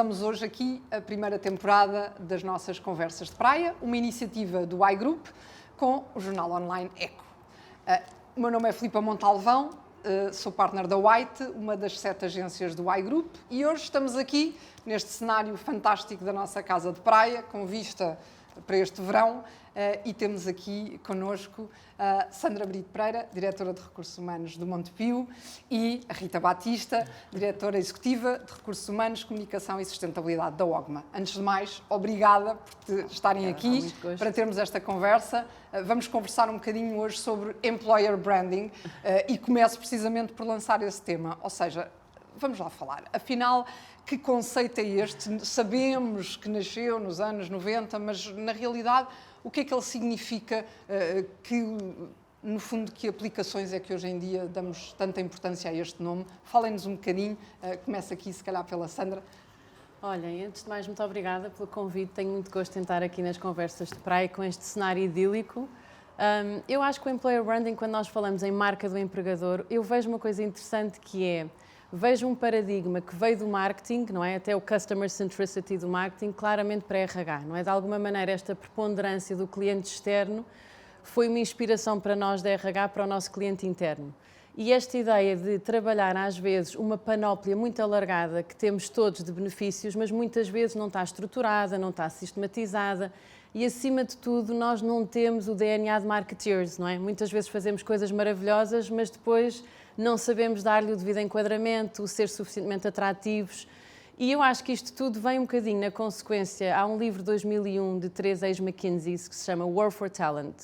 finalizamos hoje aqui a primeira temporada das nossas Conversas de Praia, uma iniciativa do iGroup com o jornal online Eco. O meu nome é Filipa Montalvão, sou partner da White, uma das 7 agências do iGroup, e hoje estamos aqui neste cenário fantástico da nossa casa de praia, com vista para este verão, e temos aqui connosco a Sandra Brito Pereira, diretora de Recursos Humanos do Montepio, e a Rita Batista, diretora executiva de Recursos Humanos, Comunicação e Sustentabilidade da OGMA. Antes de mais, obrigada por estarem aqui para termos esta conversa. Vamos conversar um bocadinho hoje sobre Employer Branding e começo precisamente por lançar esse tema, ou seja, vamos lá falar. Afinal, que conceito é este? Sabemos que nasceu nos anos 90, mas na realidade o que é que ele significa? No fundo, que aplicações é que hoje em dia damos tanta importância a este nome? Falem-nos um bocadinho. Começa aqui, se calhar, pela Sandra. Olhem, antes de mais, muito obrigada pelo convite. Tenho muito gosto em estar aqui nas Conversas de Praia com este cenário idílico. Eu acho que o Employer Branding, quando nós falamos em marca do empregador, eu vejo uma coisa interessante que é, vejo um paradigma que veio do marketing, não é? Até o customer centricity do marketing, claramente para RH, não é? De alguma maneira, esta preponderância do cliente externo foi uma inspiração para nós da RH, para o nosso cliente interno. E esta ideia de trabalhar, às vezes, uma panóplia muito alargada que temos todos de benefícios, mas muitas vezes não está estruturada, não está sistematizada e, acima de tudo, nós não temos o DNA de marketeers, não é? Muitas vezes fazemos coisas maravilhosas, mas depois não sabemos dar-lhe o devido enquadramento, ser suficientemente atrativos. E eu acho que isto tudo vem um bocadinho na consequência. Há um livro de 2001 de 3 ex-McKinsey que se chama War for Talent.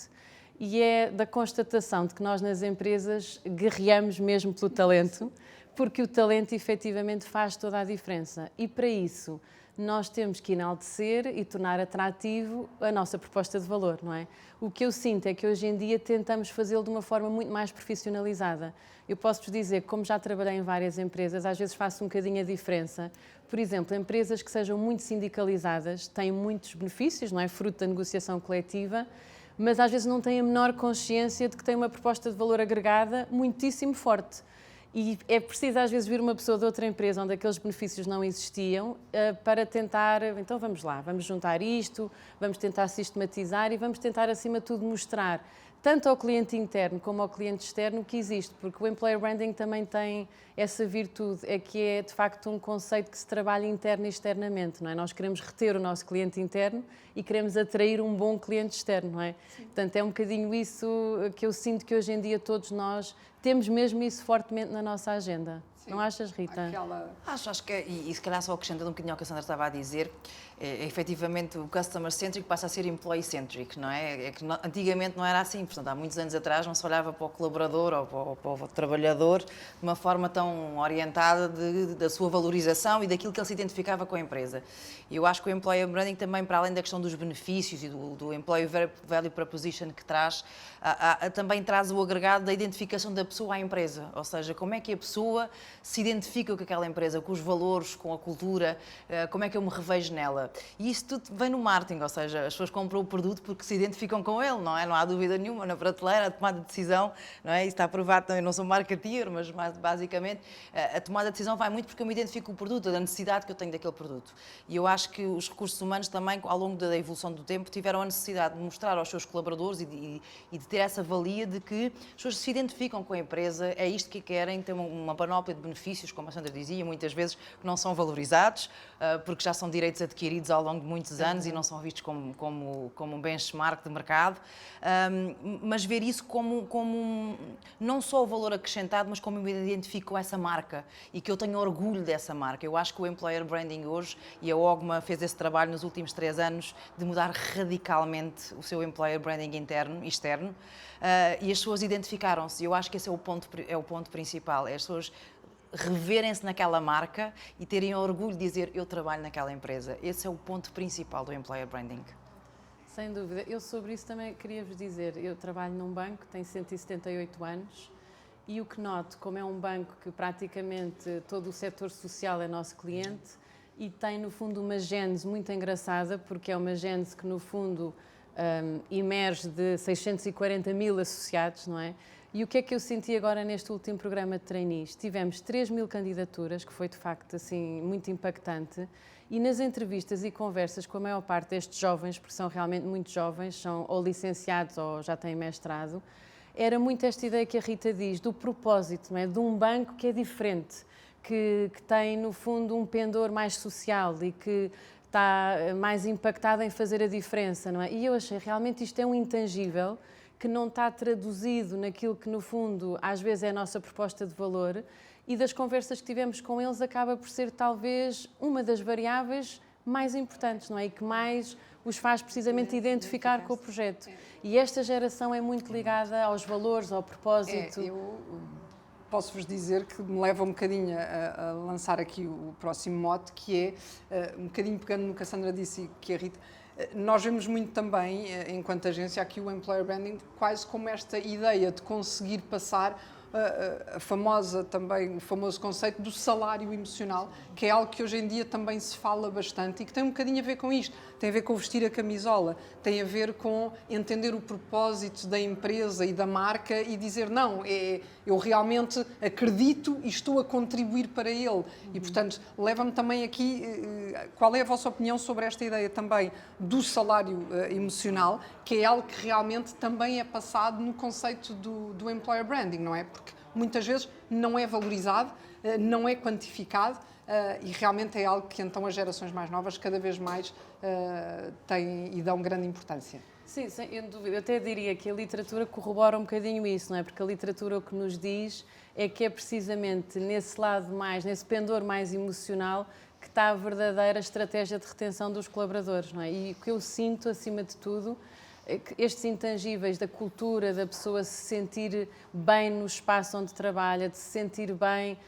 E é da constatação de que nós nas empresas guerreamos mesmo pelo talento, porque o talento efetivamente faz toda a diferença. E para isso nós temos que enaltecer e tornar atrativo a nossa proposta de valor, não é? O que eu sinto é que hoje em dia tentamos fazê-lo de uma forma muito mais profissionalizada. Eu posso-vos dizer que, como já trabalhei em várias empresas, às vezes faço um bocadinho a diferença. Por exemplo, empresas que sejam muito sindicalizadas têm muitos benefícios, não é? Fruto da negociação coletiva, mas às vezes não têm a menor consciência de que têm uma proposta de valor agregada muitíssimo forte. E é preciso às vezes vir uma pessoa de outra empresa onde aqueles benefícios não existiam para tentar, então vamos lá, vamos juntar isto, vamos tentar sistematizar e vamos tentar acima de tudo mostrar tanto ao cliente interno como ao cliente externo que existe, porque o Employer Branding também tem essa virtude, é que é de facto um conceito que se trabalha interno e externamente, não é? Nós queremos reter o nosso cliente interno e queremos atrair um bom cliente externo, não é? Sim. Portanto, é um bocadinho isso que eu sinto que hoje em dia todos nós temos mesmo isso fortemente na nossa agenda. Sim. Não achas, Rita? Acho que, e se calhar só acrescentando um bocadinho ao que a Sandra estava a dizer, efetivamente o customer-centric passa a ser employee-centric, não é? É que antigamente não era assim, portanto, há muitos anos atrás não se olhava para o colaborador ou para o trabalhador de uma forma tão orientada da sua valorização e daquilo que ele se identificava com a empresa. E eu acho que o Employer Branding também, para além da questão dos benefícios e do Employee Value Proposition que traz, também traz o agregado da identificação da pessoa à empresa, ou seja, como é que a pessoa se identifica com aquela empresa, com os valores, com a cultura, como é que eu me revejo nela. E isso tudo vem no marketing, ou seja, as pessoas compram o produto porque se identificam com ele, não é? Não há dúvida nenhuma, na prateleira, a tomada de decisão, não é? Isso está provado também, não sou marketeer, mas basicamente a tomada de decisão vai muito porque eu me identifico com o produto, da necessidade que eu tenho daquele produto. E eu acho que os recursos humanos também, ao longo da evolução do tempo, tiveram a necessidade de mostrar aos seus colaboradores e de ter essa valia de que as pessoas se identificam com a empresa, é isto que querem, ter uma panóplia de benefícios, como a Sandra dizia, muitas vezes que não são valorizados, porque já são direitos adquiridos ao longo de muitos anos e não são vistos como um benchmark de mercado, mas ver isso como não só o valor acrescentado, mas como eu me identifico com essa marca e que eu tenho orgulho dessa marca. Eu acho que o Employer Branding hoje, e a OGMA fez esse trabalho nos últimos 3 anos, de mudar radicalmente o seu Employer Branding interno e externo, e as pessoas identificaram-se. Eu acho que esse é o ponto principal, é as pessoas reverem-se naquela marca e terem orgulho de dizer eu trabalho naquela empresa. Esse é o ponto principal do Employer Branding. Sem dúvida. Eu sobre isso também queria-vos dizer, eu trabalho num banco, tenho 178 anos e o que noto, como é um banco que praticamente todo o setor social é nosso cliente e tem no fundo uma gênese muito engraçada, porque é uma gênese que no fundo emerge de 640 mil associados, não é? E o que é que eu senti agora neste último programa de trainees? Tivemos 3.000 candidaturas, que foi de facto assim muito impactante, E nas entrevistas e conversas com a maior parte destes jovens, porque são realmente muito jovens, são ou licenciados ou já têm mestrado, era muito esta ideia que a Rita diz, do propósito, não é? De um banco que é diferente, que tem, no fundo, um pendor mais social e que está mais impactado em fazer a diferença, não é? E eu achei realmente isto é um intangível que não está traduzido naquilo que, no fundo, às vezes é a nossa proposta de valor, e das conversas que tivemos com eles acaba por ser talvez uma das variáveis mais importantes, não é? E que mais os faz precisamente identificar com o projeto. E esta geração é muito ligada aos valores, ao propósito. Eu posso-vos dizer que me leva um bocadinho a lançar aqui o próximo mote, que é, um bocadinho pegando no que a Sandra disse e que a Rita, nós vemos muito também, enquanto agência, aqui o Employer Branding, quase como esta ideia de conseguir passar a famosa também, o famoso conceito do salário emocional, que é algo que hoje em dia também se fala bastante e que tem um bocadinho a ver com isto, tem a ver com vestir a camisola, tem a ver com entender o propósito da empresa e da marca e dizer, não, eu realmente acredito e estou a contribuir para ele. E, portanto, leva-me também aqui, qual é a vossa opinião sobre esta ideia também do salário emocional, que é algo que realmente também é passado no conceito do Employer Branding, não é? Porque muitas vezes não é valorizado, não é quantificado e realmente é algo que então as gerações mais novas cada vez mais têm e dão grande importância. Sim, sem dúvida. Eu até diria que a literatura corrobora um bocadinho isso, não é? Porque a literatura o que nos diz é que é precisamente nesse lado mais, nesse pendor mais emocional, que está a verdadeira estratégia de retenção dos colaboradores, não é? E o que eu sinto, acima de tudo, é que estes intangíveis da cultura, da pessoa se sentir bem no espaço onde trabalha, de se sentir bem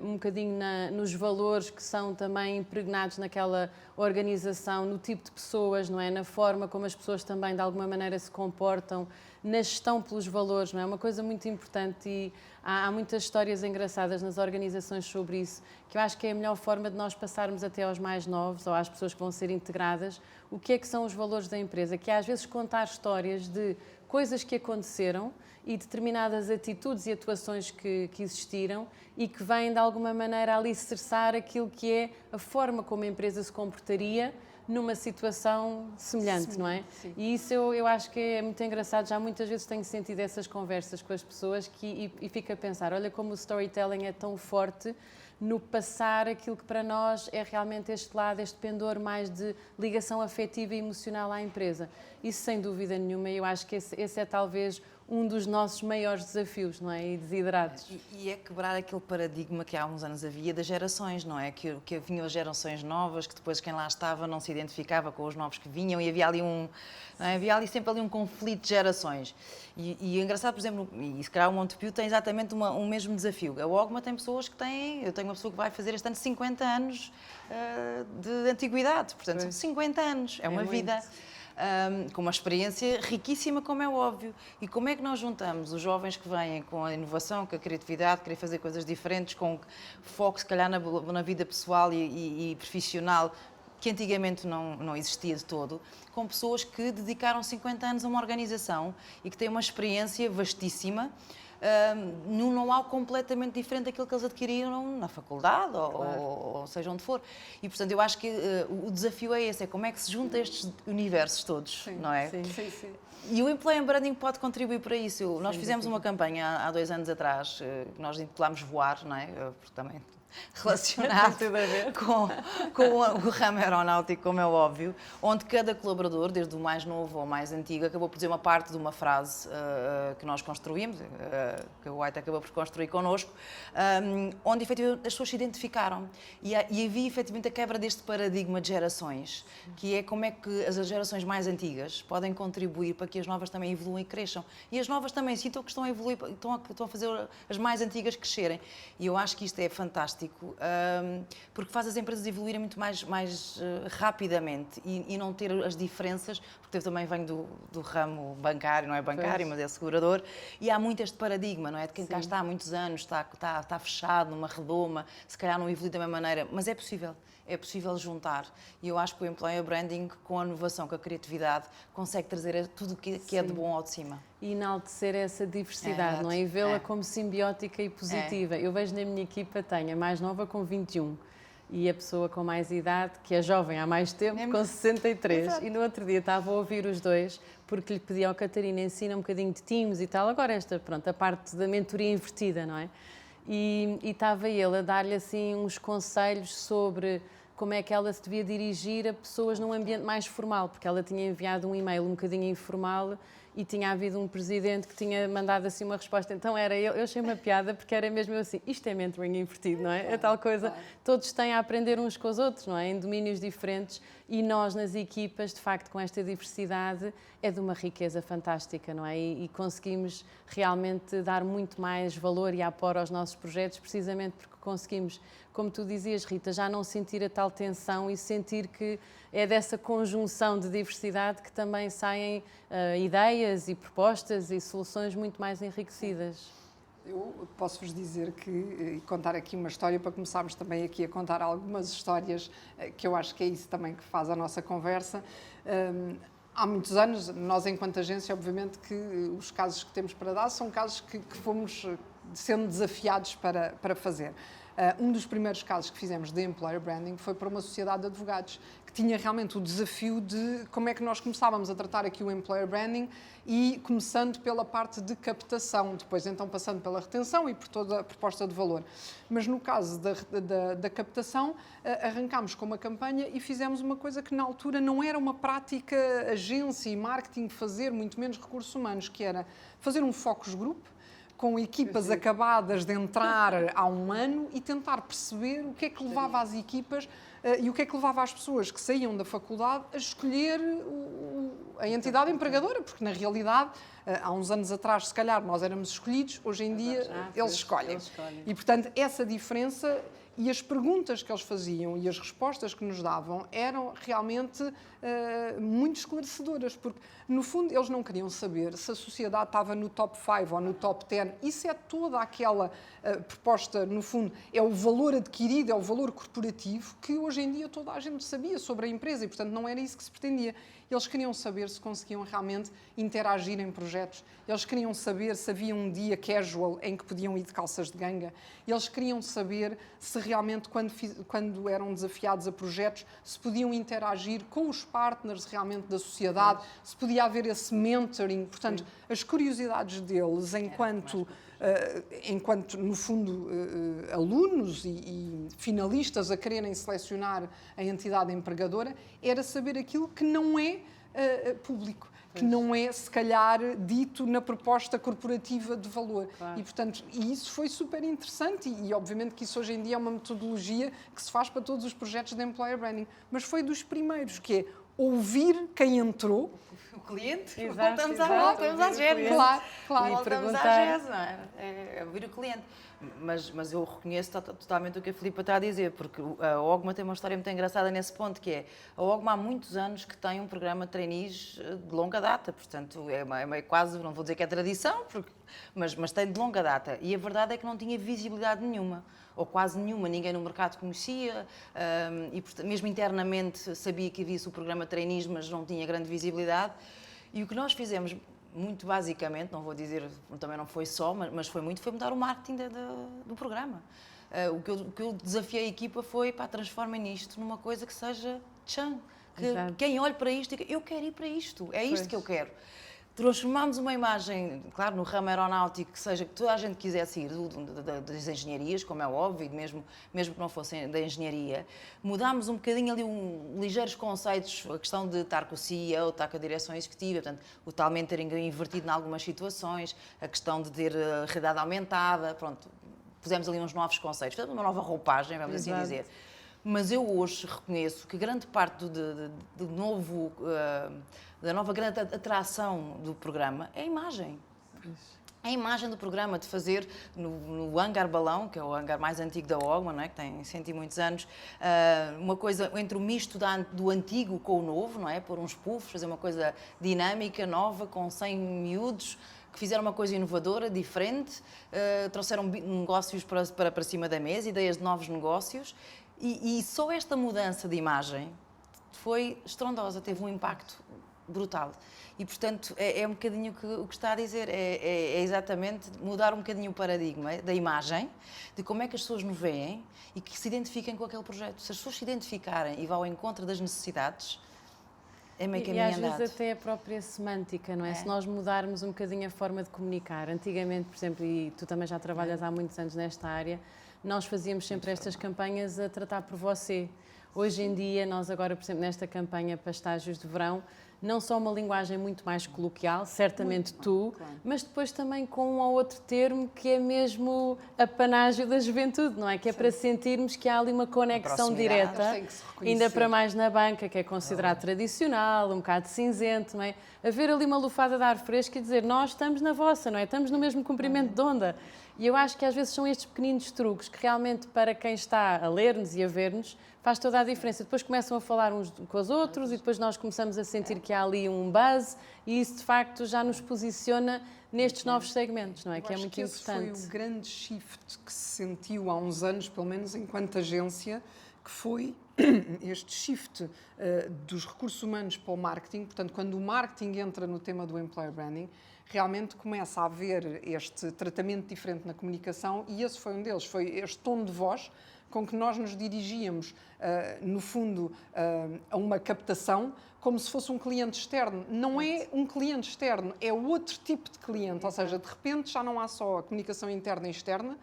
um bocadinho nos valores que são também impregnados naquela organização, no tipo de pessoas, não é? Na forma como as pessoas também de alguma maneira se comportam, na gestão pelos valores, não é? Uma coisa muito importante e há muitas histórias engraçadas nas organizações sobre isso, que eu acho que é a melhor forma de nós passarmos até aos mais novos ou às pessoas que vão ser integradas, o que são os valores da empresa, que é às vezes contar histórias de coisas que aconteceram e determinadas atitudes e atuações que existiram e que vêm de alguma maneira alicerçar aquilo que é a forma como a empresa se comportaria numa situação semelhante, não é? Sim. E isso eu acho que é muito engraçado, já muitas vezes tenho sentido essas conversas com as pessoas e fico a pensar, olha como o storytelling é tão forte no passar aquilo que para nós é realmente este lado, este pendor mais de ligação afetiva e emocional à empresa. Isso sem dúvida nenhuma, eu acho que esse é talvez um dos nossos maiores desafios, não é? E desiderados. E é quebrar aquele paradigma que há uns anos havia das gerações, não é? Que vinham as gerações novas, que depois quem lá estava não se identificava com os novos que vinham e havia ali havia ali sempre um conflito de gerações. E é engraçado, por exemplo, e se calhar o Montepio tem exatamente um mesmo desafio. A Ogma tem pessoas que têm, eu tenho uma pessoa que vai fazer este ano 50 anos de antiguidade, portanto, 50 anos, é uma vida. Com uma experiência riquíssima, como é óbvio. E como é que nós juntamos os jovens que vêm com a inovação, com a criatividade, querer fazer coisas diferentes, com foco, se calhar, na vida pessoal e profissional, que antigamente não existia de todo, com pessoas que dedicaram 50 anos a uma organização e que têm uma experiência vastíssima, num know-how completamente diferente daquilo que eles adquiriram na faculdade ou seja onde for. E, portanto, eu acho que o desafio é esse, é como é que se junta estes universos todos, Sim, não é? Sim, sim, sim. E o Employer Branding pode contribuir para isso. Nós fizemos uma campanha há 2 anos atrás, que nós intitulámos Voar, não é? Porque também relacionado com o ramo aeronáutico, como é óbvio, onde cada colaborador, desde o mais novo ao mais antigo, acabou por dizer uma parte de uma frase que nós construímos, que o White acabou por construir connosco, onde efetivamente as pessoas se identificaram. E havia efetivamente a quebra deste paradigma de gerações, que é como é que as gerações mais antigas podem contribuir para que as novas também evoluam e cresçam. E as novas também sintam que estão a evoluir, estão a fazer as mais antigas crescerem. E eu acho que isto é fantástico. Porque faz as empresas evoluírem muito mais rapidamente e não ter as diferenças, porque eu também venho do ramo bancário, não é bancário, mas é segurador, e há muito este paradigma, não é? De quem cá está há muitos anos, está fechado numa redoma, se calhar não evolui da mesma maneira, mas é possível juntar. E eu acho que o Employer Branding, com a inovação, com a criatividade, consegue trazer tudo o que é de bom ao de cima. E enaltecer essa diversidade, não é? E vê-la como simbiótica e positiva. Eu vejo na minha equipa, tenho a mais nova com 21 e a pessoa com mais idade, que é jovem há mais tempo, com 63. Exato. E no outro dia estava a ouvir os dois, porque lhe pedi ao Catarina, ensina um bocadinho de Teams e tal. Agora pronto, a parte da mentoria invertida, não é? E estava ele a dar-lhe assim uns conselhos sobre como é que ela se devia dirigir a pessoas num ambiente mais formal, porque ela tinha enviado um e-mail um bocadinho informal e tinha havido um presidente que tinha mandado assim uma resposta. Então eu achei uma piada, porque era mesmo assim, isto é mentoring invertido, não é? É tal coisa, todos têm a aprender uns com os outros, não é? Em domínios diferentes, e nós nas equipas, de facto, com esta diversidade, é de uma riqueza fantástica, não é? E conseguimos realmente dar muito mais valor e apoio aos nossos projetos, precisamente porque conseguimos, como tu dizias, Rita, já não sentir a tal tensão e sentir que é dessa conjunção de diversidade que também saem ideias e propostas e soluções muito mais enriquecidas. Eu posso-vos dizer e contar aqui uma história para começarmos também aqui a contar algumas histórias, que eu acho que é isso também que faz a nossa conversa. Há muitos anos, nós enquanto agência, obviamente que os casos que temos para dar são casos que fomos sendo desafiados para fazer. Um dos primeiros casos que fizemos de employer branding foi para uma sociedade de advogados, que tinha realmente o desafio de como é que nós começávamos a tratar aqui o employer branding, e começando pela parte de captação, depois então passando pela retenção e por toda a proposta de valor. Mas no caso da captação, arrancámos com uma campanha e fizemos uma coisa que na altura não era uma prática agência e marketing fazer, muito menos recursos humanos, que era fazer um focus group, com equipas acabadas de entrar há um ano, e tentar perceber o que é que levava as equipas e o que é que levava as pessoas que saíam da faculdade a escolher a entidade empregadora, porque na realidade, há uns anos atrás, se calhar nós éramos escolhidos, hoje em dia eles escolhem. E portanto, essa diferença e as perguntas que eles faziam e as respostas que nos davam eram realmente muito esclarecedoras, porque no fundo eles não queriam saber se a sociedade estava no top 5 ou no top 10. Isso é toda aquela proposta, no fundo, é o valor adquirido, é o valor corporativo que hoje em dia toda a gente sabia sobre a empresa, e portanto não era isso que se pretendia. Eles queriam saber se conseguiam realmente interagir em projetos. Eles queriam saber se havia um dia casual em que podiam ir de calças de ganga. Eles queriam saber se realmente, quando eram desafiados a projetos, se podiam interagir com os partners realmente da sociedade, se podia haver esse mentoring. Portanto, as curiosidades deles enquanto no fundo, alunos e finalistas a quererem selecionar a entidade empregadora, era saber aquilo que não é público, que não é, se calhar, dito na proposta corporativa de valor. Claro. E, portanto, isso foi super interessante e, obviamente, que isso hoje em dia é uma metodologia que se faz para todos os projetos de employer branding. Mas foi dos primeiros, que é ouvir quem entrou. O cliente? Exato, voltamos à gênese. Claro. Voltamos à gênese, não é? É ouvir o cliente. Mas eu reconheço totalmente o que a Filipa está a dizer, porque a OGMA tem uma história muito engraçada nesse ponto, que é, a OGMA há muitos anos que tem um programa de trainees de longa data, portanto, é quase, não vou dizer que é tradição, mas tem de longa data. E a verdade é que não tinha visibilidade nenhuma, ou quase nenhuma, ninguém no mercado conhecia, e mesmo internamente sabia que havia-se o programa de trainees, mas não tinha grande visibilidade. E o que nós fizemos, muito basicamente, não vou dizer, também não foi só, mas foi mudar o marketing do programa. O que eu desafiei a equipa foi, transformem isto numa coisa que seja tchan, que quem olhe para isto diga, eu quero ir para isto, é isto que eu quero. Transformámos uma imagem, claro, no ramo aeronáutico, que toda a gente quisesse ir das engenharias, como é óbvio, mesmo que não fossem da engenharia. Mudámos um bocadinho ali ligeiros conceitos, a questão de estar com o CEO, estar com a direção executiva, portanto, o tal mentoring invertido em algumas situações, a questão de ter a realidade aumentada, pronto, pusemos ali uns novos conceitos, fizemos uma nova roupagem, vamos assim dizer. Mas eu hoje reconheço que grande parte da nova grande atração do programa é a imagem. É a imagem do programa, de fazer no hangar Balão, que é o hangar mais antigo da OGMA, não é? Que tem 100 e muitos anos, uma coisa entre o misto do antigo com o novo, não é? Pôr uns puffs, fazer uma coisa dinâmica, nova, com 100 miúdos, que fizeram uma coisa inovadora, diferente, trouxeram negócios para cima da mesa, ideias de novos negócios, e só esta mudança de imagem foi estrondosa, teve um impacto brutal. E, portanto, é um bocadinho o que está a dizer, é exatamente mudar um bocadinho o paradigma da imagem, de como é que as pessoas nos veem e que se identifiquem com aquele projeto. Se as pessoas se identificarem e vão ao encontro das necessidades, é meio caminho andado. E às vezes até a própria semântica, não é? Se nós mudarmos um bocadinho a forma de comunicar. Antigamente, por exemplo, e tu também já trabalhas há muitos anos nesta área, nós fazíamos sempre estas campanhas a tratar por você. Hoje em dia, nós agora, por exemplo, nesta campanha para estágios de verão, não só uma linguagem muito mais coloquial, certamente tu, mas depois também com um ou outro termo que é mesmo a panágio da juventude, não é? Que é para sentirmos que há ali uma conexão direta, ainda para mais na banca, que é considerado tradicional, um bocado cinzento, não é? Haver ali uma lufada de ar fresco e dizer, nós estamos na vossa, não é? Estamos no mesmo comprimento de onda. E eu acho que às vezes são estes pequeninos truques que realmente para quem está a ler-nos e a ver-nos faz toda a diferença. Depois começam a falar uns com os outros e depois nós começamos a sentir que há ali um buzz e isso de facto já nos posiciona nestes novos segmentos, não é? Que é muito importante. Esse foi o grande shift que se sentiu há uns anos, pelo menos enquanto agência, que foi este shift dos recursos humanos para o marketing. Portanto, quando o marketing entra no tema do employer branding, realmente começa a haver este tratamento diferente na comunicação e esse foi um deles, foi este tom de voz com que nós nos dirigíamos, no fundo, a uma captação, como se fosse um cliente externo. Não é um cliente externo, é outro tipo de cliente, ou seja, de repente já não há só a comunicação interna e externa,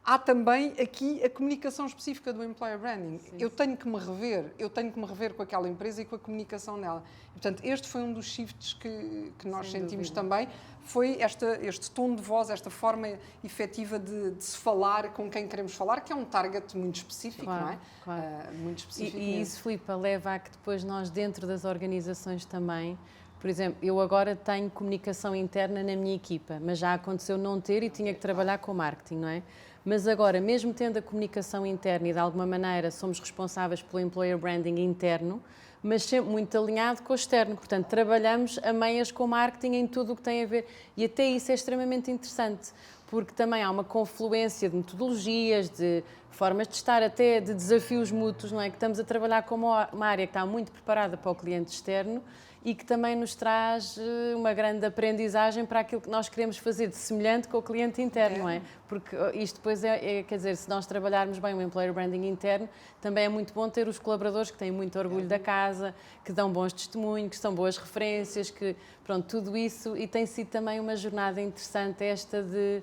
há também aqui a comunicação específica do employer branding. Sim. Eu tenho que me rever com aquela empresa e com a comunicação dela. E, portanto, este foi um dos shifts que nós sentimos também, foi este tom de voz, esta forma efetiva de se falar com quem queremos falar, que é um target muito específico, não é? Claro. Muito específico. E isso, Filipe, leva a que depois nós, dentro das organizações também, por exemplo, eu agora tenho comunicação interna na minha equipa, mas já aconteceu não ter e tinha que trabalhar com marketing, não é? Mas agora, mesmo tendo a comunicação interna e de alguma maneira somos responsáveis pelo employer branding interno, mas sempre muito alinhado com o externo. Portanto, trabalhamos a meias com o marketing em tudo o que tem a ver. E até isso é extremamente interessante, porque também há uma confluência de metodologias, de formas de estar, até de desafios mútuos, não é? Que estamos a trabalhar com uma área que está muito preparada para o cliente externo e que também nos traz uma grande aprendizagem para aquilo que nós queremos fazer de semelhante com o cliente interno, não é? Porque isto depois quer dizer, se nós trabalharmos bem o employer branding interno, também é muito bom ter os colaboradores que têm muito orgulho da casa, que dão bons testemunhos, que são boas referências, que, pronto, tudo isso, e tem sido também uma jornada interessante esta de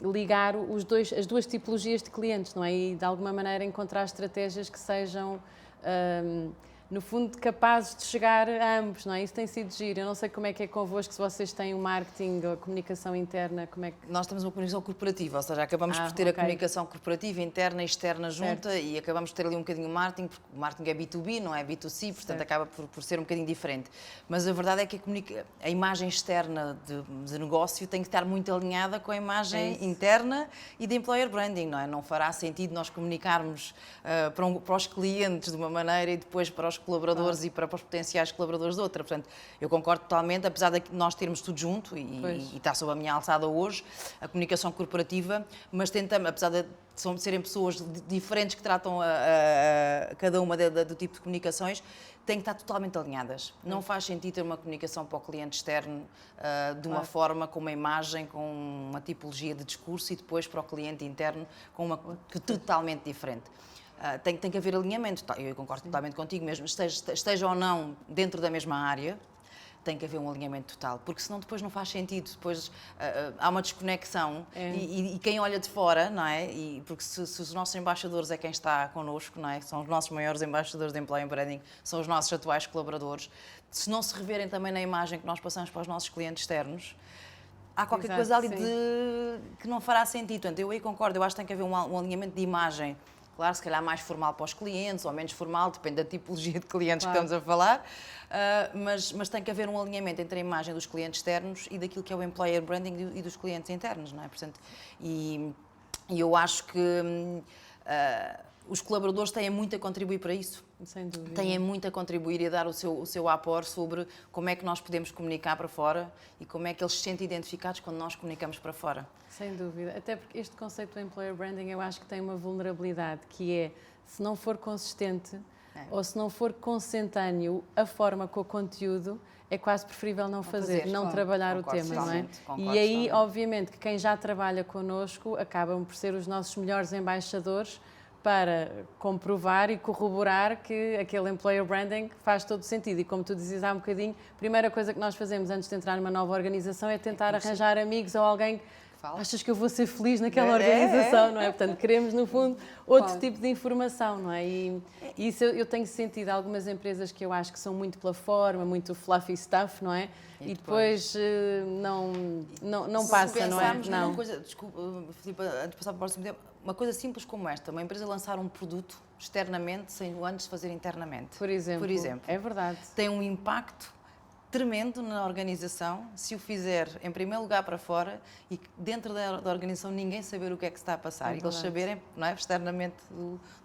ligar as duas tipologias de clientes, não é? E de alguma maneira encontrar estratégias que sejam no fundo, capazes de chegar a ambos, não é? Isso tem sido giro. Eu não sei como é que é convosco, se vocês têm o marketing ou a comunicação interna, como é que... Nós temos uma comunicação corporativa, ou seja, acabamos por ter a comunicação corporativa interna e externa junta e acabamos por ter ali um bocadinho o marketing, porque o marketing é B2B, não é B2C, portanto acaba por ser um bocadinho diferente. Mas a verdade é que a imagem externa de negócio tem que estar muito alinhada com a imagem interna e de employer branding, não é? Não fará sentido nós comunicarmos para os clientes de uma maneira e depois para os colaboradores e para os potenciais colaboradores de outra. Portanto, eu concordo totalmente, apesar de nós termos tudo junto e está sob a minha alçada hoje, a comunicação corporativa, mas tentamos, apesar de serem pessoas diferentes que tratam cada uma do tipo de comunicações, têm que estar totalmente alinhadas. Não faz sentido ter uma comunicação para o cliente externo de uma forma, com uma imagem, com uma tipologia de discurso e depois para o cliente interno com uma totalmente diferente. Tem que haver alinhamento, eu concordo totalmente contigo mesmo, esteja ou não dentro da mesma área, tem que haver um alinhamento total, porque senão depois não faz sentido, depois há uma desconexão e quem olha de fora, não é? Porque se os nossos embaixadores é quem está connosco, não é? São os nossos maiores embaixadores de employer branding, são os nossos atuais colaboradores, se não se reverem também na imagem que nós passamos para os nossos clientes externos, há qualquer coisa ali que não fará sentido. Portanto, eu aí concordo, eu acho que tem que haver um alinhamento de imagem. Claro, se calhar mais formal para os clientes ou menos formal, depende da tipologia de clientes que estamos a falar, mas tem que haver um alinhamento entre a imagem dos clientes externos e daquilo que é o employer branding e dos clientes internos, não é? Portanto, e eu acho que os colaboradores têm muito a contribuir para isso. Sem dúvida. Têm muito a contribuir e a dar o seu apor sobre como é que nós podemos comunicar para fora e como é que eles se sentem identificados quando nós comunicamos para fora. Sem dúvida. Até porque este conceito do employer branding eu acho que tem uma vulnerabilidade, que é, se não for consistente, ou se não for consentâneo a forma com o conteúdo, é quase preferível não fazer, não trabalhar o tema, não é? E aí, obviamente, que quem já trabalha connosco acabam por ser os nossos melhores embaixadores para comprovar e corroborar que aquele employer branding faz todo sentido. E como tu dizias há um bocadinho, a primeira coisa que nós fazemos antes de entrar numa nova organização é tentar arranjar amigos ou alguém que achas que eu vou ser feliz naquela organização, não é? Portanto, queremos, no fundo, outro tipo de informação, não é? E isso eu tenho sentido algumas empresas que eu acho que são muito pela forma, muito fluffy stuff, não é? E depois não passa, não é? Não. Uma coisa, desculpa, Filipe, antes de passar para o próximo tempo, uma coisa simples como esta, uma empresa lançar um produto externamente sem o antes fazer internamente. Por exemplo. É verdade. Tem um impacto tremendo na organização se o fizer em primeiro lugar para fora e dentro da organização ninguém saber o que é que se está a passar e eles saberem, não é, externamente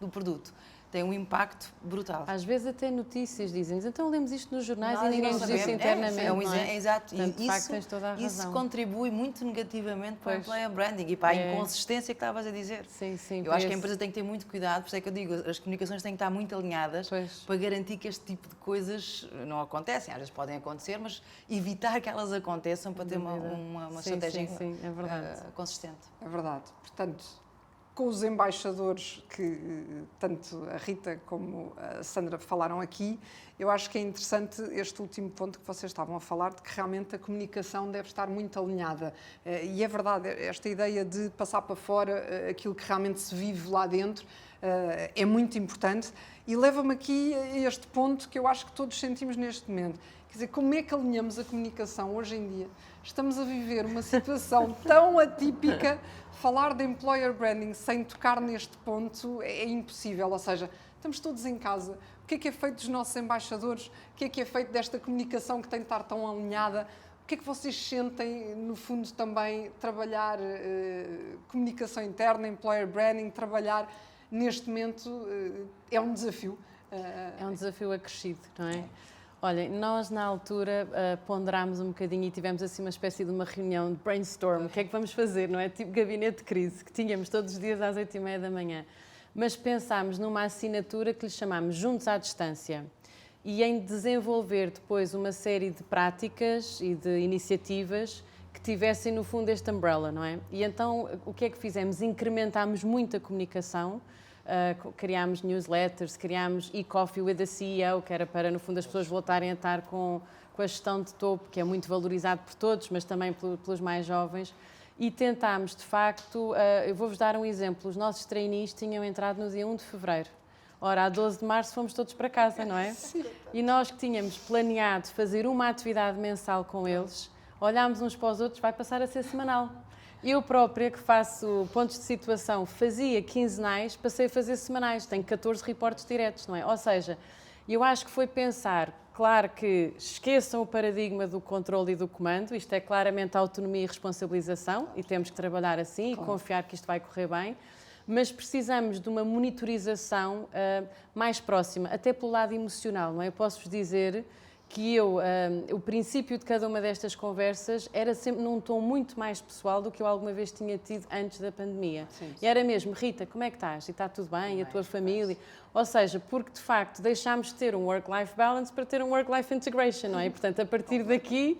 do produto. Tem um impacto brutal. Às vezes até notícias dizem, então lemos isto nos jornais e ninguém nos disse internamente, não é? Exato. Portanto, isso, tens toda a razão. Isso contribui muito negativamente para o employer branding e para a inconsistência que estavas a dizer. Sim. Eu acho que a empresa tem que ter muito cuidado, por isso é que eu digo, as comunicações têm que estar muito alinhadas para garantir que este tipo de coisas não acontecem. Às vezes podem acontecer, mas evitar que elas aconteçam para ter uma estratégia consistente. É verdade. Portanto, com os embaixadores que tanto a Rita como a Sandra falaram aqui, eu acho que é interessante este último ponto que vocês estavam a falar, de que realmente a comunicação deve estar muito alinhada. E é verdade, esta ideia de passar para fora aquilo que realmente se vive lá dentro é muito importante e leva-me aqui a este ponto que eu acho que todos sentimos neste momento. Quer dizer, como é que alinhamos a comunicação hoje em dia? Estamos a viver uma situação tão atípica. Falar de employer branding sem tocar neste ponto é impossível, ou seja, estamos todos em casa. O que é feito dos nossos embaixadores? O que é feito desta comunicação que tem de estar tão alinhada? O que é que vocês sentem, no fundo, também trabalhar comunicação interna, employer branding, trabalhar neste momento é um desafio? É um desafio acrescido, não é? Olhem, nós na altura ponderámos um bocadinho e tivemos assim uma espécie de uma reunião de brainstorm, o que é que vamos fazer, não é? Tipo gabinete de crise, que tínhamos todos os dias às 8h30 da manhã. Mas pensámos numa assinatura que lhe chamámos Juntos à Distância e em desenvolver depois uma série de práticas e de iniciativas que tivessem no fundo este umbrella, não é? E então o que é que fizemos? Incrementámos muito a comunicação. Criámos newsletters, criámos e-coffee with the CEO, que era para, no fundo, as pessoas voltarem a estar com a gestão de topo, que é muito valorizado por todos, mas também pelos mais jovens. E tentámos, de facto, eu vou-vos dar um exemplo, os nossos trainees tinham entrado no dia 1 de fevereiro. Ora, a 12 de março fomos todos para casa, não é? E nós que tínhamos planeado fazer uma atividade mensal com eles, olhámos uns para os outros, vai passar a ser semanal. Eu própria, que faço pontos de situação, fazia quinzenais, passei a fazer semanais. Tenho 14 reportes diretos, não é? Ou seja, eu acho que foi pensar, claro que esqueçam o paradigma do controle e do comando, isto é claramente autonomia e responsabilização, e temos que trabalhar assim e confiar que isto vai correr bem, mas precisamos de uma monitorização mais próxima, até pelo lado emocional, não é? Eu posso-vos dizer que o princípio de cada uma destas conversas era sempre num tom muito mais pessoal do que eu alguma vez tinha tido antes da pandemia. Sim. E era mesmo, Rita, como é que estás? E está tudo bem? E a tua família? Ou seja, porque de facto deixámos de ter um work-life balance para ter um work-life integration, não é? E, portanto, a partir daqui,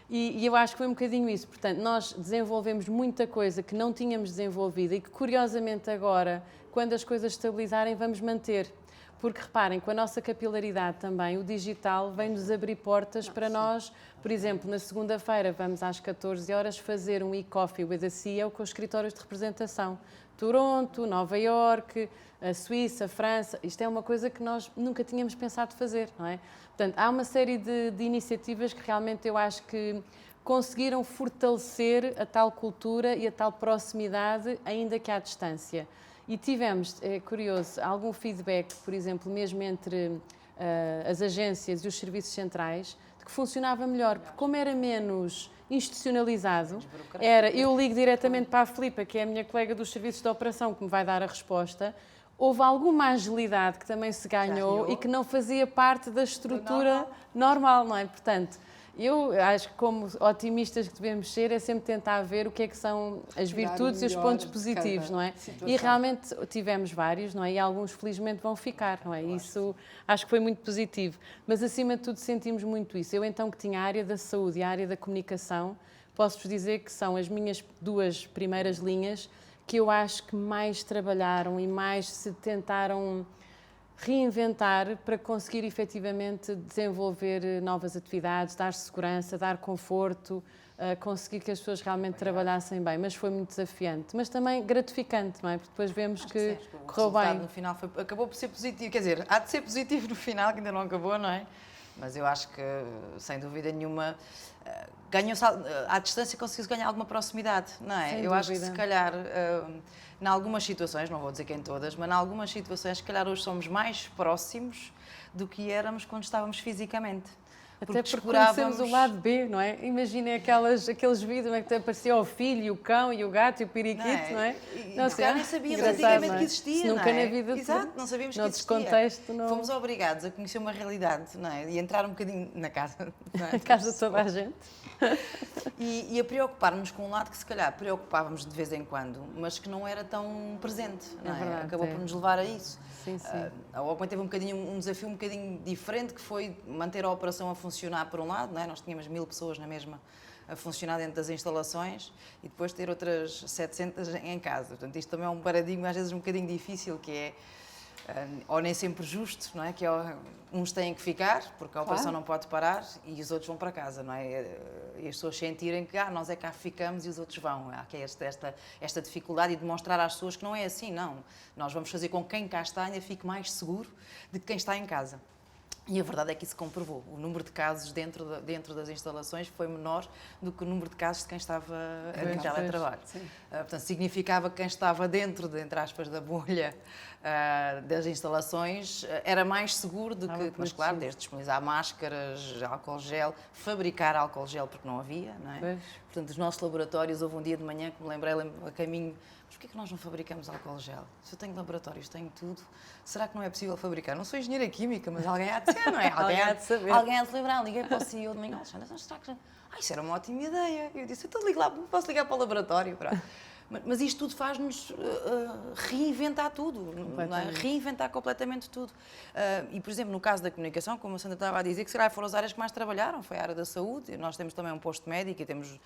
e eu acho que foi um bocadinho isso. Portanto, nós desenvolvemos muita coisa que não tínhamos desenvolvido e que, curiosamente, agora, quando as coisas estabilizarem, vamos manter. Porque, reparem, com a nossa capilaridade também, o digital vem-nos abrir portas para nós. Por exemplo, na segunda-feira vamos às 14 horas fazer um e-coffee with a CEO com os escritórios de representação. Toronto, Nova Iorque, a Suíça, a França. Isto é uma coisa que nós nunca tínhamos pensado fazer, não é? Portanto, há uma série de iniciativas que realmente eu acho que conseguiram fortalecer a tal cultura e a tal proximidade, ainda que à distância. E tivemos, é curioso, algum feedback, por exemplo, mesmo entre as agências e os serviços centrais, de que funcionava melhor, porque como era menos institucionalizado, eu ligo diretamente para a Filipa, que é a minha colega dos serviços de operação, que me vai dar a resposta, houve alguma agilidade que também se ganhou e que não fazia parte da estrutura normal, não é? Portanto, Eu acho que, como otimistas que devemos ser, é sempre tentar ver o que é que são as virtudes e os pontos positivos, não é? situação. E realmente tivemos vários, não é? E alguns, felizmente, vão ficar, não é? Isso acho que foi muito positivo. Mas, acima de tudo, sentimos muito isso. Eu, então, que tinha a área da saúde e a área da comunicação, posso-vos dizer que são as minhas 2 primeiras linhas que eu acho que mais trabalharam e mais se tentaram reinventar para conseguir efetivamente desenvolver novas atividades, dar segurança, dar conforto, conseguir que as pessoas realmente trabalhassem bem. Mas foi muito desafiante, mas também gratificante, não é? Porque depois vemos que correu bem. No final acabou por ser positivo, quer dizer, há de ser positivo no final, que ainda não acabou, não é? Mas eu acho que, sem dúvida nenhuma, ganhou-se à distância, conseguiu ganhar alguma proximidade, não é? Sem eu acho que dúvida. se calhar, em algumas situações, não vou dizer que em todas, mas em algumas situações, se calhar hoje somos mais próximos do que éramos quando estávamos fisicamente. Até porque conhecemos o lado B, não é? Imaginem aqueles vídeos onde que aparecia o filho, o cão e o gato e o periquito, não é? Não, se calhar nem sabíamos antigamente que existia, nunca não é? na vida. Exato, não sabíamos que noutros existia. contexto, não... Fomos obrigados a conhecer uma realidade, não é? E entrar um bocadinho na casa. Não é? Na casa de toda a gente. E a preocupar-nos com um lado que se calhar preocupávamos de vez em quando, mas que não era tão presente, não é? Verdade, Acabou por nos levar a isso. Sim, sim. A Augment teve um desafio um bocadinho diferente, que foi manter a operação a funcionar por um lado, não é? Nós tínhamos 1000 pessoas na mesma a funcionar dentro das instalações e depois ter outras 700 em casa. Portanto, isto também é um paradigma às vezes um bocadinho difícil, que é, ou nem sempre justo, não é? Que uns têm que ficar, porque a operação não pode parar, e os outros vão para casa, não é? E as pessoas sentirem que nós é cá ficamos e os outros vão. Há que esta dificuldade de demonstrar às pessoas que não é assim, não. Nós vamos fazer com que quem cá está ainda fique mais seguro de que quem está em casa. E a verdade é que isso se comprovou. O número de casos dentro das instalações foi menor do que o número de casos de quem estava em teletrabalho. Portanto, significava que quem estava dentro, entre aspas, da bolha das instalações era mais seguro do que... Mas, claro, desde disponibilizar máscaras, álcool gel, fabricar álcool gel, porque não havia, não é? Pois. Portanto, os nossos laboratórios, houve um dia de manhã que me lembrei a caminho, mas porquê é que nós não fabricamos álcool gel? Se eu tenho laboratórios, tenho tudo, será que não é possível fabricar? Não sou engenheira química, mas alguém há de ser, não é? Alguém há de saber. Alguém há de lembrar. Liguei para o CEO de manhã, Alexandre, será que... isso era uma ótima ideia. Eu disse, então ligo lá, posso ligar para o laboratório? Mas isto tudo faz-nos reinventar tudo, não é? Reinventar completamente tudo. E, por exemplo, no caso da comunicação, como a Sandra estava a dizer, que se calhar foram as áreas que mais trabalharam, foi a área da saúde. Nós temos também um posto médico e temos,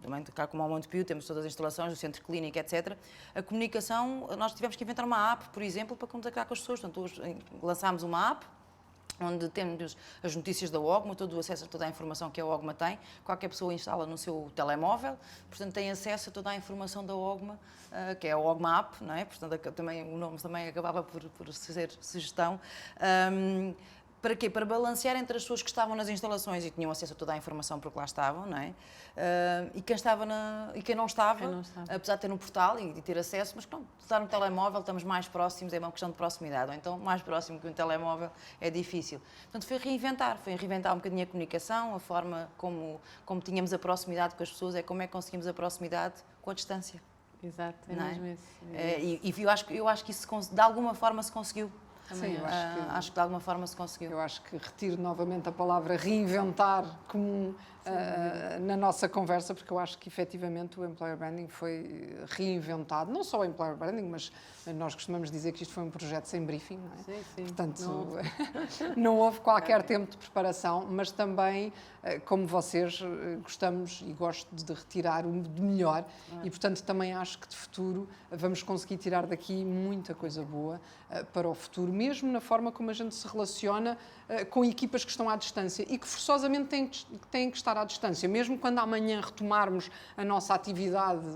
também cá como ao Montepio, temos todas as instalações, o centro clínico, etc. A comunicação, nós tivemos que inventar uma app, por exemplo, para contactar com as pessoas. Portanto, hoje lançámos uma app, onde temos as notícias da OGMA, todo o acesso a toda a informação que a OGMA tem. Qualquer pessoa instala no seu telemóvel, portanto tem acesso a toda a informação da OGMA, que é a OGMA App, não é? Portanto, o nome também acabava por ser sugestão. Para quê? Para balancear entre as pessoas que estavam nas instalações e tinham acesso a toda a informação porque lá estavam, não é? E quem não estava, apesar de ter no portal e de ter acesso, mas não, estar no telemóvel, estamos mais próximos, é uma questão de proximidade, ou então mais próximo que um telemóvel é difícil. Portanto, foi reinventar um bocadinho a comunicação, a forma como tínhamos a proximidade com as pessoas, é como é que conseguimos a proximidade com a distância. Exato, é mesmo isso. E eu acho que isso de alguma forma se conseguiu. Sim, acho que de alguma forma se conseguiu. Eu acho que retiro novamente a palavra reinventar na nossa conversa, porque eu acho que efetivamente o Employer Branding foi reinventado. Não só o Employer Branding, mas nós costumamos dizer que isto foi um projeto sem briefing, não é? Sim. Portanto, não houve qualquer tempo de preparação, mas também, como vocês, gostamos e gosto de retirar o de melhor e, portanto, também acho que de futuro vamos conseguir tirar daqui muita coisa boa para o futuro, mesmo na forma como a gente se relaciona com equipas que estão à distância e que forçosamente têm que estar à distância, mesmo quando amanhã retomarmos a nossa atividade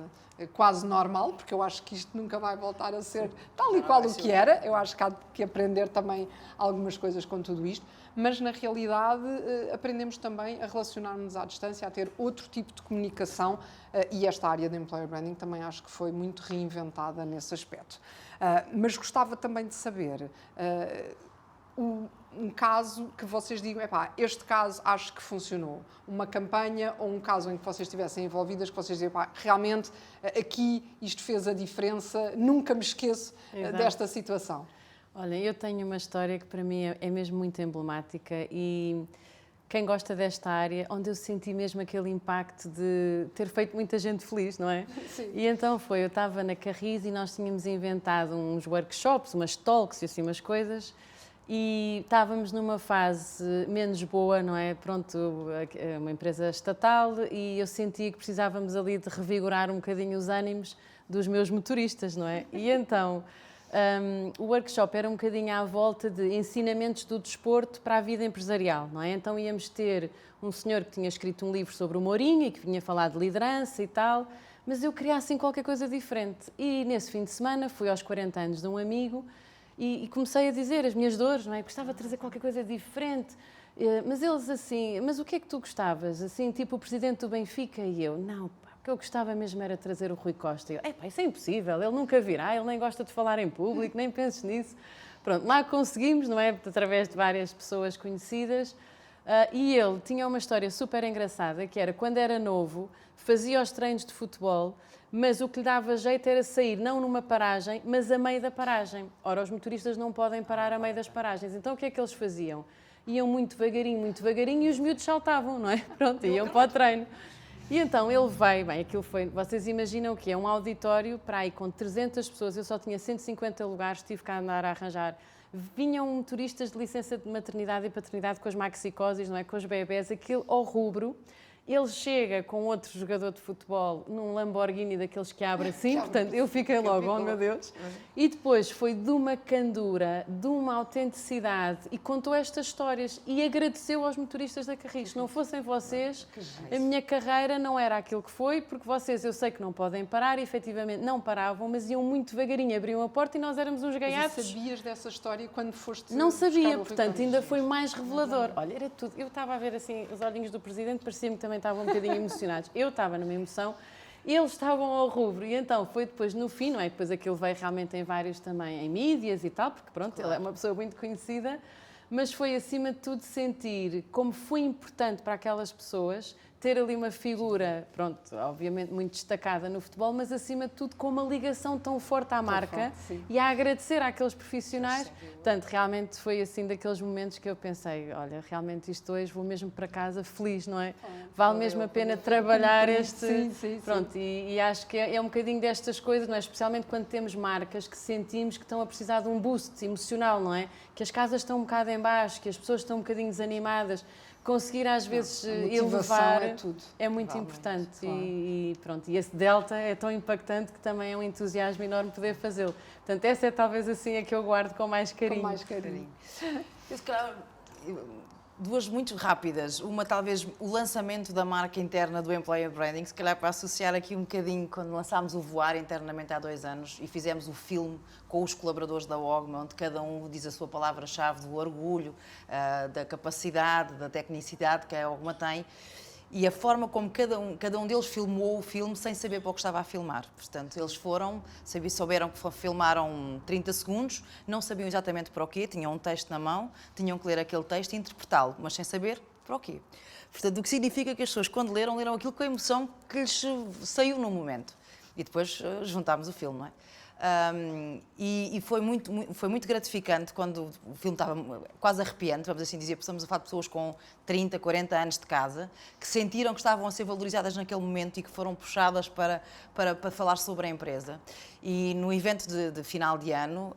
quase normal, porque eu acho que isto nunca vai voltar a ser tal e qual o que era, eu acho que há que aprender também algumas coisas com tudo isto, mas na realidade aprendemos também a relacionar-nos à distância, a ter outro tipo de comunicação e esta área de Employer Branding também acho que foi muito reinventada nesse aspecto. Mas gostava também de saber um caso que vocês digam, este caso acho que funcionou. Uma campanha ou um caso em que vocês estivessem envolvidas, que vocês digam, realmente aqui isto fez a diferença, nunca me esqueço desta situação. Olha, eu tenho uma história que para mim é mesmo muito emblemática e quem gosta desta área, onde eu senti mesmo aquele impacto de ter feito muita gente feliz, não é? Sim. E então eu estava na Carris e nós tínhamos inventado uns workshops, umas talks e assim umas coisas, e estávamos numa fase menos boa, não é? Pronto, uma empresa estatal, e eu sentia que precisávamos ali de revigorar um bocadinho os ânimos dos meus motoristas, não é? E então o workshop era um bocadinho à volta de ensinamentos do desporto para a vida empresarial, não é? Então íamos ter um senhor que tinha escrito um livro sobre o Mourinho e que vinha falar de liderança e tal, mas eu queria assim qualquer coisa diferente. E nesse fim de semana fui aos 40 anos de um amigo e comecei a dizer as minhas dores, não é? Gostava de trazer qualquer coisa diferente. Mas eles assim, mas o que é que tu gostavas? Assim, tipo o presidente do Benfica e eu, não, pá, o que eu gostava mesmo era trazer o Rui Costa. E eu, pá, isso é impossível, ele nunca virá, ele nem gosta de falar em público, nem penses nisso. Pronto, lá conseguimos, não é? Através de várias pessoas conhecidas. E ele tinha uma história super engraçada, que era, quando era novo, fazia os treinos de futebol, mas o que lhe dava jeito era sair, não numa paragem, mas a meio da paragem. Ora, os motoristas não podem parar a meio das paragens. Então, o que é que eles faziam? Iam muito devagarinho, e os miúdos saltavam, não é? Pronto, iam para o treino. E então ele veio, bem, aquilo foi, vocês imaginam o que é um auditório para aí com 300 pessoas, eu só tinha 150 lugares, tive que andar a arranjar. Vinham motoristas de licença de maternidade e paternidade com as maxicoses, não é? Com os bebés, aquilo ao rubro. Ele chega com outro jogador de futebol num Lamborghini daqueles que abre assim, portanto eu fiquei logo, oh meu Deus. E depois foi de uma candura, de uma autenticidade e contou estas histórias e agradeceu aos motoristas da Carris. Se não fossem vocês, a minha carreira não era aquilo que foi, porque vocês eu sei que não podem parar, e efetivamente não paravam, mas iam muito devagarinho, abriam a porta e nós éramos uns gaiatos. Mas sabias dessa história quando foste Não sabia, buscar o portanto Rui ainda Costa? foi mais revelador. Olha, era tudo. Eu estava a ver assim os olhinhos do presidente, parecia-me que também estavam um bocadinho emocionados. Eu estava numa emoção, eles estavam ao rubro, e então foi depois no fim, não é? Depois aquilo veio realmente em vários também, em mídias e tal, porque pronto, ele é uma pessoa muito conhecida, mas foi acima de tudo sentir como foi importante para aquelas pessoas ter ali uma figura, pronto, obviamente muito destacada no futebol, mas acima de tudo com uma ligação tão forte à marca e a agradecer àqueles profissionais. Portanto, realmente foi assim daqueles momentos que eu pensei, olha, realmente isto hoje vou mesmo para casa feliz, não é? Vale mesmo a pena trabalhar este... Pronto, e acho que é um bocadinho destas coisas, não é? Especialmente quando temos marcas que sentimos que estão a precisar de um boost emocional, não é? Que as casas estão um bocado em baixo, que as pessoas estão um bocadinho desanimadas. Conseguir às vezes elevar é muito importante, claro. E pronto, e esse delta é tão impactante que também é um entusiasmo enorme poder fazê-lo. Portanto, essa é talvez assim a que eu guardo com mais carinho. Com mais carinho. Eu, se calhar, duas muito rápidas. Uma, talvez, o lançamento da marca interna do Employer Branding, se calhar para associar aqui um bocadinho, quando lançámos o Voar internamente há 2 anos e fizemos o filme com os colaboradores da OGMA, onde cada um diz a sua palavra-chave do orgulho, da capacidade, da tecnicidade que a OGMA tem, e a forma como cada um deles filmou o filme sem saber para o que estava a filmar. Portanto, eles souberam que filmaram 30 segundos, não sabiam exatamente para o quê, tinham um texto na mão, tinham que ler aquele texto e interpretá-lo, mas sem saber para o quê. Portanto, o que significa que as pessoas, quando leram aquilo com a emoção que lhes saiu no momento. E depois juntámos o filme, não é? E foi muito gratificante quando o filme estava quase arrepiante, vamos assim dizer, porque estamos a falar de pessoas com 30, 40 anos de casa, que sentiram que estavam a ser valorizadas naquele momento e que foram puxadas para falar sobre a empresa. E no evento de final de ano,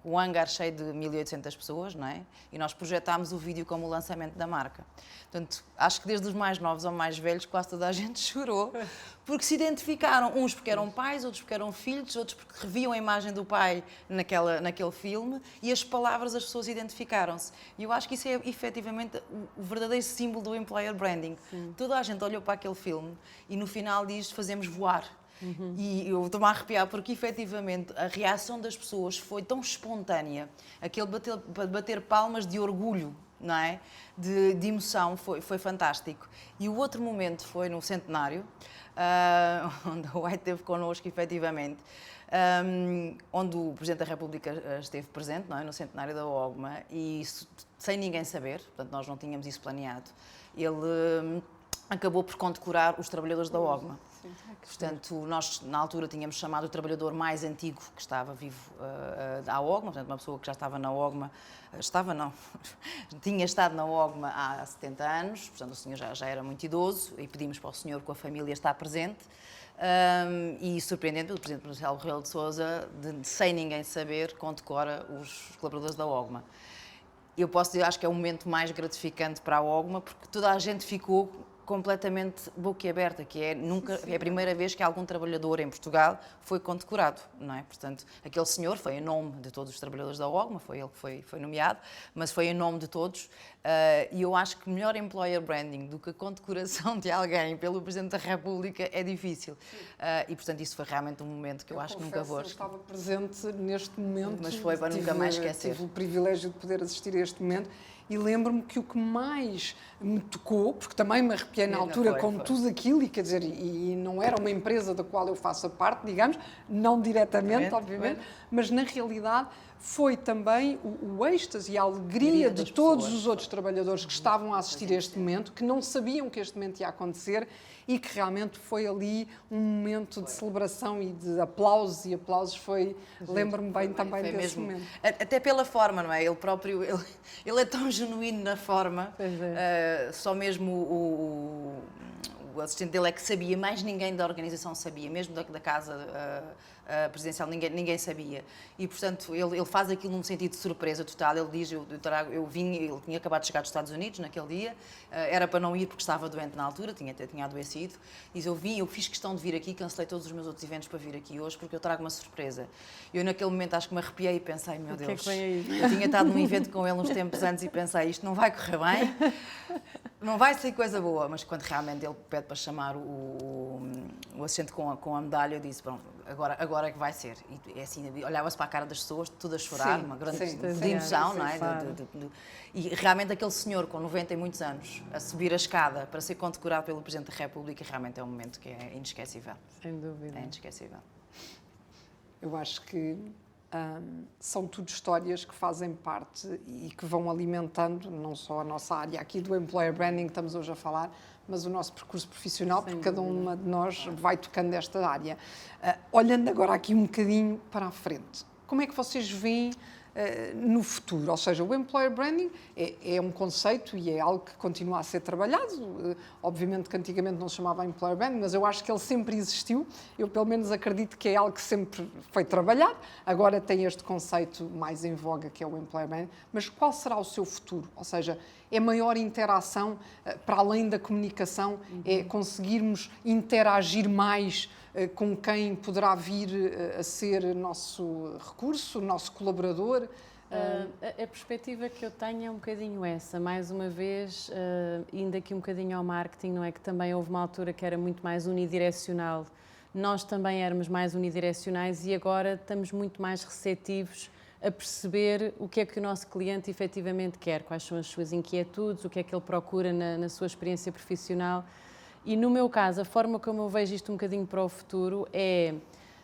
o hangar cheio de 1.800 pessoas, não é? E nós projetámos o vídeo como o lançamento da marca. Portanto, acho que desde os mais novos ao mais velhos, quase toda a gente chorou, porque se identificaram, uns porque eram pais, outros porque eram filhos, outros porque reviam a imagem do pai naquele filme, e as palavras as pessoas identificaram-se. E eu acho que isso é efetivamente o verdadeiro símbolo do Employer Branding. Sim. Toda a gente olhou para aquele filme e no final diz: fazemos voar. E eu estou-me a arrepiar porque, efetivamente, a reação das pessoas foi tão espontânea, aquele bater palmas de orgulho, não é? De emoção, foi fantástico. E o outro momento foi no centenário, onde a White esteve connosco, efetivamente, onde o Presidente da República esteve presente, não é? No centenário da OGMA, e isso, sem ninguém saber, portanto nós não tínhamos isso planeado, ele acabou por condecorar os trabalhadores da OGMA. Portanto, nós na altura tínhamos chamado o trabalhador mais antigo que estava vivo à OGMA, portanto, uma pessoa que já estava na OGMA, tinha estado na OGMA há 70 anos, portanto o senhor já era muito idoso e pedimos para o senhor com a família estar presente. E surpreendente, o Presidente Marcelo Rebelo de Sousa, sem ninguém saber, condecora os colaboradores da OGMA. Eu posso dizer, acho que é o momento mais gratificante para a OGMA, porque toda a gente ficou completamente boquiaberta, que é é a primeira vez que algum trabalhador em Portugal foi condecorado, não é? Portanto, aquele senhor foi em nome de todos os trabalhadores da OGMA, foi ele que foi nomeado, mas foi em nome de todos, e eu acho que melhor employer branding do que a condecoração de alguém pelo Presidente da República é difícil. E, portanto, isso foi realmente um momento que eu acho que nunca vou... Eu estava presente neste momento. Mas foi para nunca mais esquecer. Tive o privilégio de poder assistir a este momento. E lembro-me que o que mais me tocou, porque também me arrepiei na altura com tudo aquilo, e quer dizer, e não era uma empresa da qual eu faço parte, digamos, não diretamente, obviamente, mas na realidade foi também o êxtase e a alegria de todos os outros trabalhadores que estavam a assistir a este momento, que não sabiam que este momento ia acontecer e que realmente foi ali um momento de celebração e de aplausos, e aplausos foi, lembro-me bem também desse momento. Até pela forma, não é? Ele próprio, ele é tão genuíno na forma, só mesmo o assistente dele é que sabia, mais ninguém da organização sabia, mesmo da casa presidencial, ninguém sabia. E, portanto, ele faz aquilo num sentido de surpresa total. Ele diz, eu vim, ele tinha acabado de chegar dos Estados Unidos naquele dia, era para não ir porque estava doente na altura, tinha adoecido. Diz, eu fiz questão de vir aqui, cancelei todos os meus outros eventos para vir aqui hoje porque eu trago uma surpresa. Eu naquele momento acho que me arrepiei e pensei, meu Deus, que é que eu tinha estado num evento com ele uns tempos antes e pensei, isto não vai correr bem, não vai ser coisa boa. Mas quando realmente ele pede para chamar o assistente com a medalha, eu disse, pronto, agora é que vai ser. E é assim, olhava-se para a cara das pessoas, tudo a chorar, uma grande emoção, não é? E realmente aquele senhor com 90 e muitos anos a subir a escada para ser condecorado pelo Presidente da República, realmente é um momento que é inesquecível. Sem dúvida. É inesquecível. Eu acho que são tudo histórias que fazem parte e que vão alimentando não só a nossa área aqui do Employer Branding que estamos hoje a falar, mas o nosso percurso profissional, porque cada uma de nós vai tocando esta área. Olhando agora aqui um bocadinho para a frente, como é que vocês veem no futuro? Ou seja, o Employer Branding é um conceito e é algo que continua a ser trabalhado. Obviamente que antigamente não se chamava Employer Branding, mas eu acho que ele sempre existiu. Eu, pelo menos, acredito que é algo que sempre foi trabalhado. Agora tem este conceito mais em voga, que é o Employer Branding. Mas qual será o seu futuro? Ou seja, é maior interação, para além da comunicação, é conseguirmos interagir mais com quem poderá vir a ser nosso recurso, nosso colaborador? A perspectiva que eu tenho é um bocadinho essa. Mais uma vez, indo aqui um bocadinho ao marketing, não é? Que também houve uma altura que era muito mais unidirecional. Nós também éramos mais unidirecionais e agora estamos muito mais receptivos a perceber o que é que o nosso cliente efetivamente quer, quais são as suas inquietudes, o que é que ele procura na sua experiência profissional. E no meu caso, a forma como eu vejo isto um bocadinho para o futuro é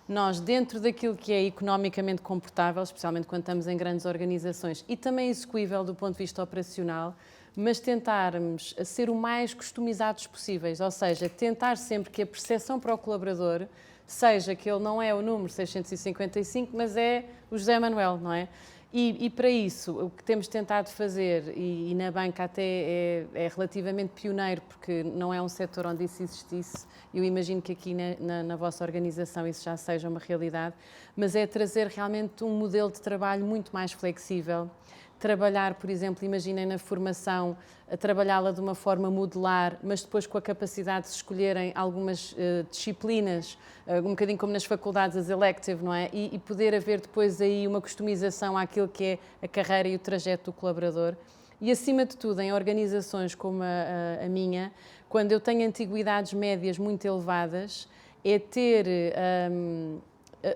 nós, dentro daquilo que é economicamente comportável, especialmente quando estamos em grandes organizações, e também execuível do ponto de vista operacional, mas tentarmos ser o mais customizados possíveis, ou seja, tentar sempre que a percepção para o colaborador seja que ele não é o número 655, mas é o José Manuel, não é? E para isso, o que temos tentado fazer, e na banca até é relativamente pioneiro, porque não é um setor onde isso existisse, eu imagino que aqui na vossa organização isso já seja uma realidade, mas é trazer realmente um modelo de trabalho muito mais flexível, trabalhar, por exemplo, imaginem na formação, a trabalhá-la de uma forma modular, mas depois com a capacidade de se escolherem algumas disciplinas, um bocadinho como nas faculdades, as elective, não é? E poder haver depois aí uma customização àquilo que é a carreira e o trajeto do colaborador. E, acima de tudo, em organizações como a minha, quando eu tenho antiguidades médias muito elevadas, é ter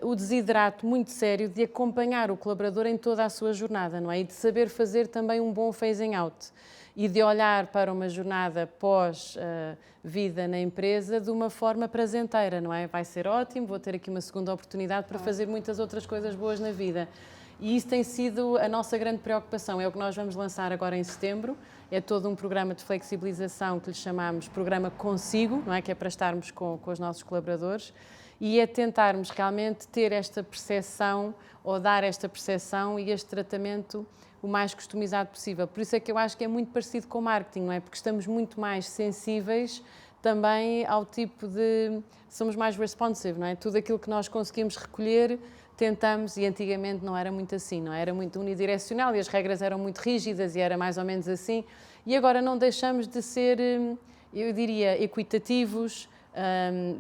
o desiderato muito sério de acompanhar o colaborador em toda a sua jornada, não é? E de saber fazer também um bom phasing out e de olhar para uma jornada pós-vida na empresa de uma forma prazenteira, não é? Vai ser ótimo, vou ter aqui uma segunda oportunidade para fazer muitas outras coisas boas na vida. E isso tem sido a nossa grande preocupação, é o que nós vamos lançar agora em setembro, é todo um programa de flexibilização que lhe chamamos Programa Consigo, não é? Que é para estarmos com os nossos colaboradores, e é tentarmos realmente ter esta percepção, ou dar esta percepção e este tratamento o mais customizado possível. Por isso é que eu acho que é muito parecido com o marketing, não é? Porque estamos muito mais sensíveis também ao tipo de... somos mais responsive, não é? Tudo aquilo que nós conseguimos recolher, tentamos, e antigamente não era muito assim, não é? Era muito unidirecional e as regras eram muito rígidas e era mais ou menos assim. E agora não deixamos de ser, eu diria, equitativos,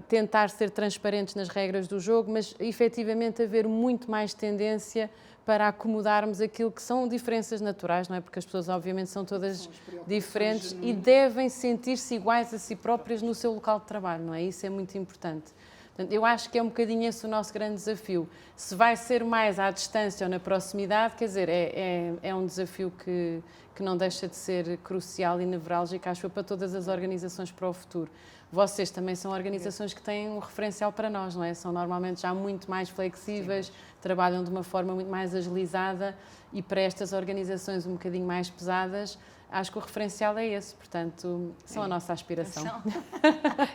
tentar ser transparentes nas regras do jogo, mas efetivamente haver muito mais tendência para acomodarmos aquilo que são diferenças naturais, não é? Porque as pessoas obviamente são todas diferentes e devem sentir-se iguais a si próprias no seu local de trabalho, não é? Isso é muito importante. Portanto, eu acho que é um bocadinho esse o nosso grande desafio. Se vai ser mais à distância ou na proximidade, quer dizer, é um desafio que não deixa de ser crucial e nevrálgico, acho eu, para todas as organizações para o futuro. Vocês também são organizações que têm um referencial para nós, não é? São normalmente já muito mais flexíveis, sim, trabalham de uma forma muito mais agilizada e para estas organizações um bocadinho mais pesadas, acho que o referencial é esse, portanto, são a nossa aspiração.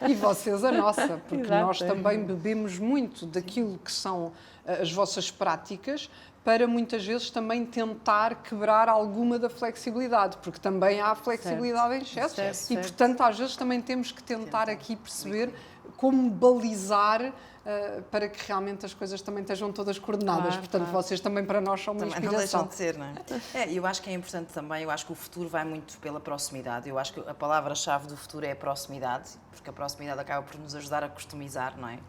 E vocês a nossa, porque Exato, nós também bebemos muito daquilo que são as vossas práticas para muitas vezes também tentar quebrar alguma da flexibilidade, porque também há flexibilidade em excesso e, portanto, às vezes também temos que tentar aqui perceber como balizar para que realmente as coisas também estejam todas coordenadas. Claro, Portanto, claro. vocês também para nós são uma Também inspiração. não deixam de ser, não é? Eu acho que é importante também, eu acho que o futuro vai muito pela proximidade. Eu acho que a palavra-chave do futuro é a proximidade, porque a proximidade acaba por nos ajudar a customizar, não é?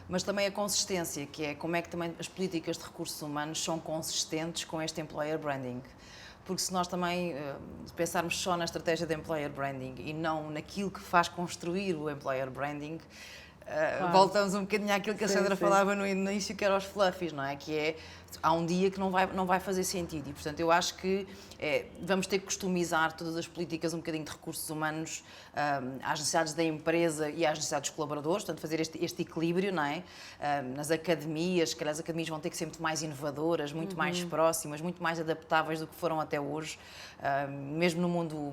Mas também a consistência, que é como é que também as políticas de recursos humanos são consistentes com este employer branding. Porque se nós também pensarmos só na estratégia de employer branding e não naquilo que faz construir o employer branding, claro, voltamos um bocadinho àquilo que a Sandra falava no início, que era os fluffies, não é? Que é, há um dia que não vai fazer sentido e, portanto, eu acho que vamos ter que customizar todas as políticas um bocadinho de recursos humanos às necessidades da empresa e às necessidades dos colaboradores, portanto, fazer este equilíbrio, não é? Nas academias, que as academias vão ter que ser muito mais inovadoras, muito mais próximas, muito mais adaptáveis do que foram até hoje. Mesmo no mundo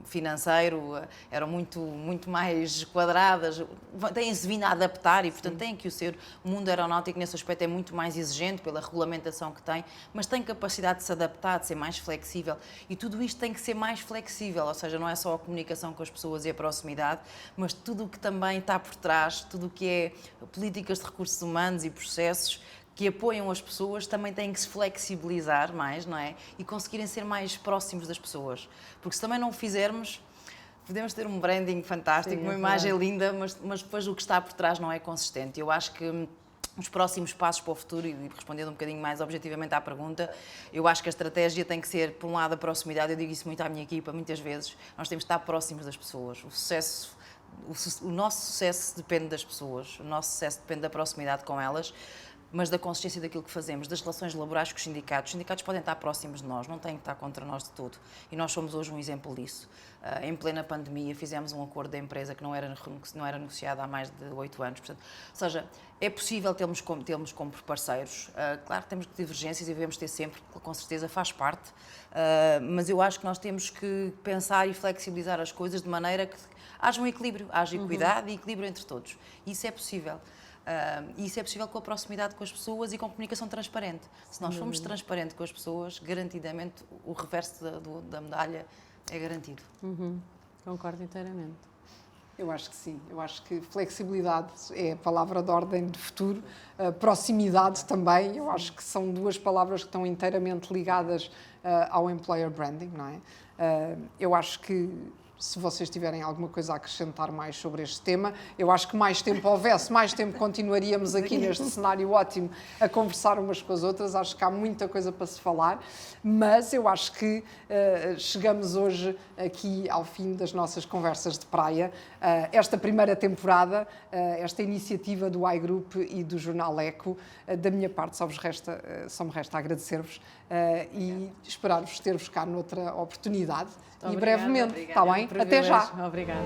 financeiro, eram muito mais quadradas, têm-se vindo a adaptar e, portanto, têm que o ser. O mundo aeronáutico, nesse aspecto, é muito mais exigente pela regulamentação que tem, mas tem capacidade de se adaptar, de ser mais flexível. E tudo isto tem que ser mais flexível, ou seja, não é só a comunicação com as pessoas e a proximidade, mas tudo o que também está por trás, tudo o que é políticas de recursos humanos e processos que apoiam as pessoas também têm que se flexibilizar mais, não é? E conseguirem ser mais próximos das pessoas. Porque se também não o fizermos, podemos ter um branding fantástico, uma imagem linda, mas depois o que está por trás não é consistente. Eu acho que os próximos passos para o futuro, e respondendo um bocadinho mais objetivamente à pergunta, eu acho que a estratégia tem que ser, por um lado, a proximidade. Eu digo isso muito à minha equipa, muitas vezes. Nós temos que estar próximos das pessoas. O nosso sucesso depende das pessoas, o nosso sucesso depende da proximidade com elas, mas da consistência daquilo que fazemos, das relações laborais com os sindicatos. Os sindicatos podem estar próximos de nós, não têm que estar contra nós de todo. E nós somos hoje um exemplo disso. Em plena pandemia, fizemos um acordo da empresa que não era negociado há mais de 8 anos. Portanto, ou seja, é possível termos como parceiros. Claro que temos divergências e devemos ter sempre, com certeza, faz parte. Mas eu acho que nós temos que pensar e flexibilizar as coisas de maneira que haja um equilíbrio, haja equidade e equilíbrio entre todos. Isso é possível. E isso é possível com a proximidade com as pessoas e com comunicação transparente. Se nós formos transparentes com as pessoas, garantidamente o reverso da medalha é garantido. Concordo inteiramente. Eu acho que sim. Eu acho que flexibilidade é a palavra de ordem do futuro. Proximidade também. Eu acho que são duas palavras que estão inteiramente ligadas ao employer branding, não é? Eu acho que se vocês tiverem alguma coisa a acrescentar mais sobre este tema, eu acho que mais tempo houvesse, mais tempo continuaríamos aqui neste cenário ótimo a conversar umas com as outras. Acho que há muita coisa para se falar, mas eu acho que chegamos hoje aqui ao fim das nossas conversas de praia. Esta primeira temporada, esta iniciativa do iGroup e do Jornal Eco, da minha parte só me resta agradecer-vos e esperar-vos ter-vos cá noutra oportunidade. Obrigada, e brevemente, está bem? Até já. Obrigada.